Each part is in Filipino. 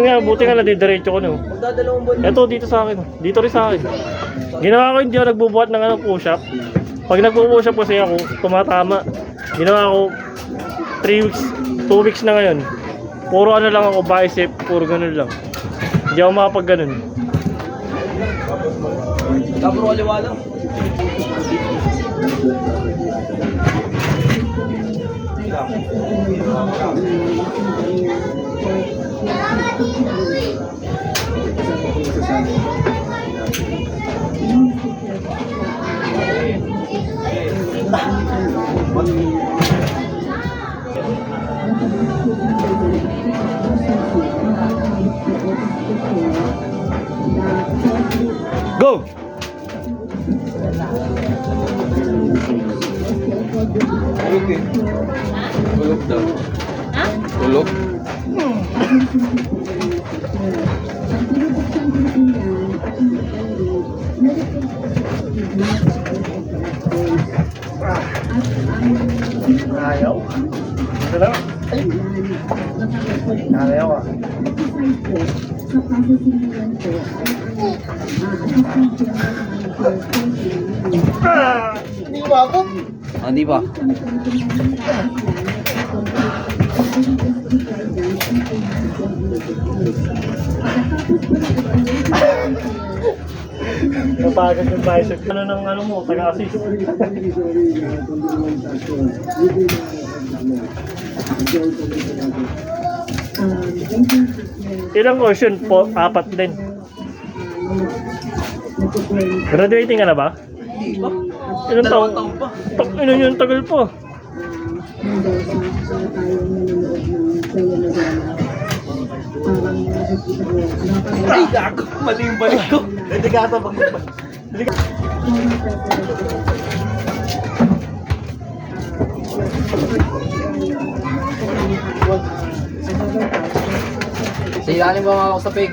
Nga, buti nga nadidiretso ko no. Magdadalawang buwan. Ito dito sa akin. Dito rin sa akin. Ginawa ko hindi ako nagbubuhat ng push up. Pag nagpo-push up kasi ako, tumatama. Ginawa ko 3 weeks, 2 weeks na ngayon. Puro ano lang ako, bicep, puro ganun lang. Hindi ako makapag ganun. Kapro kaliwa lang. Go! Okay. Tulog daw. Ha? Tulog? Ayaw. Ito ay. Ayaw ah. Hindi ba ako? Hindi ba? Napagod yung bicep. Ano ng ano mo, taga-assist. Ilang ocean po? 4 din. Graduating ka na ba? Hindi ba? Ilang taon? 2 taon pa. Ino yung tagal po. Ay, gago! Mali yung balik ko. Delikata ba? Sa ilalim ba ako sa peg?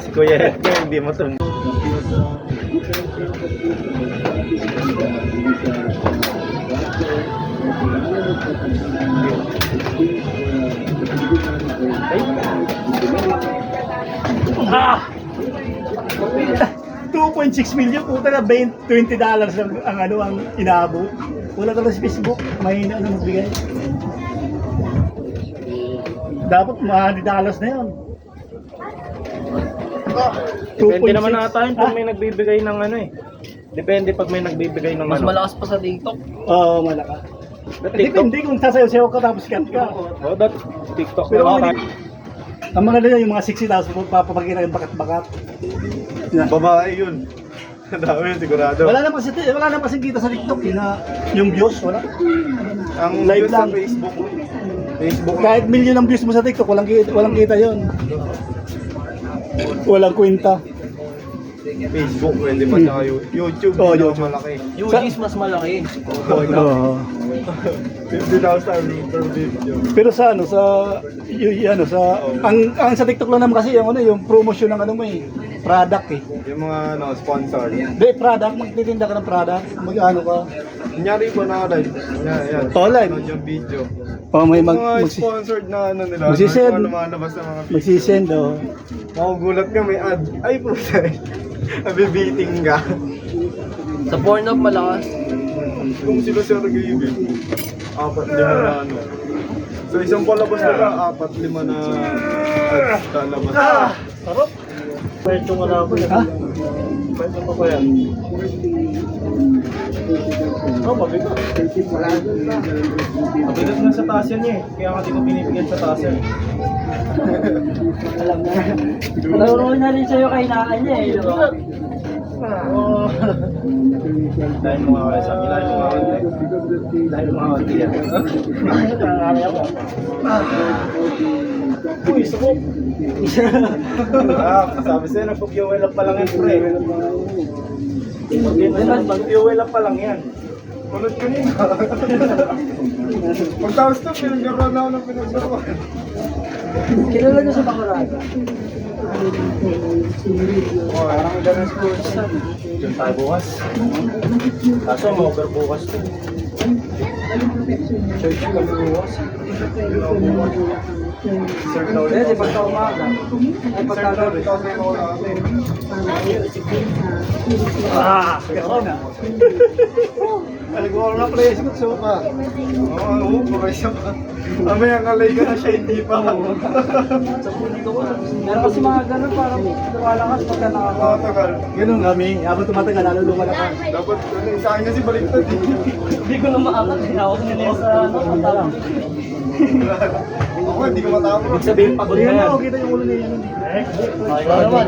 Si Kuya Edgar, hindi mo ito. Ah! 2.6 million, puta na, $20 ang ano ang inaabot. Wala ka na sa Facebook, mahina na magbigay. Dapat $100 na yun. Depende naman 2.6. ata yun pag may nagbibigay ng ano eh. Depende pag may nagbibigay ng Mas ano. malakas pa sa TikTok. Oo, malaka. TikTok. Depende kung sasayaw-sayaw ka tapos cut ka. Oh, that TikTok Pero na ang mga nila yung mga 60,000 papapagkita yung bakat-bakat. Yeah. babae yun. Ang dami yun sigurado. Wala na kasi kita sa TikTok yung views, wala. Ang Live views sa lang. Facebook. Facebook Kahit million ang views mo sa TikTok, walang kita yon. Walang kwenta. Facebook, pwede pa sa YouTube. Oh, yun YouTube. ang malaki. UG's mas malaki. Oo. 50,000 per video. Pero sa ano sa ang sa TikTok lang naman kasi yung promotion ng ano mo product eh. Yung mga sponsor. Hindi, product, magtitinda ka ng product, mag-ano ka. Kunyari po na live. Yan. Oh, live. Ano yung video. Oh, may Mga sponsored na ano nila. magsisend. Ano lumalabas sa mga video. magsisend oh. Magugulat ka, may ad. Ay, puta. Nabibiting ka. Sa Pornhub malakas. Kung sila Sir Gabe, 4-5 na ano. So isang palabas nila, 4-5 na ads lalabas. Sarap. Pwede mo na ako. Ha? Pwede pa ba yan? Oh, mabigat. Mabigat na sa taas yan eh. Kaya nga di ko binibigyan sa taas yan. Alam na. Laro na rin sa'yo kay naan niya eh. di ba? Oh. Dahil mga kaya sa dahil mga kaya. Dahil mga kaya yan. Nangangalay ako. Uy, sabok. Sabi sa'yo, nagpag-fuel up pa lang yan, pre. Pag-fuel up pa lang yan. Ulit kanina. Pagtapos na, pinagkaroon na ako ng pinagkaroon. Kilala niyo sa Bakurada? Parang ganun school sa Diyan tayo bukas. Kaso ma-over bukas to. Church kami bukas. Sir, na ulit. Hindi, pagka umaga. Ay, Sir, pagka na ulit. Ikaw na ako natin. Aligwaro na pala yung suka. Oo, buray siya pa. Mamaya kalay ka na siya, hindi pa. Meron kasi mga ganun parang lumalakas pagka nakaka... Matagal. Ganun kami. Habang tumatagal, lalo lumalakas. Dapat, sa akin kasi baliktad eh. Hindi ko na maakat. Hinawak nila sa ano, matalang. Ako, hindi ko matapos. Ibig sabihin, pagod na yan. Kita yung ulo niya yun. Ikaw naman.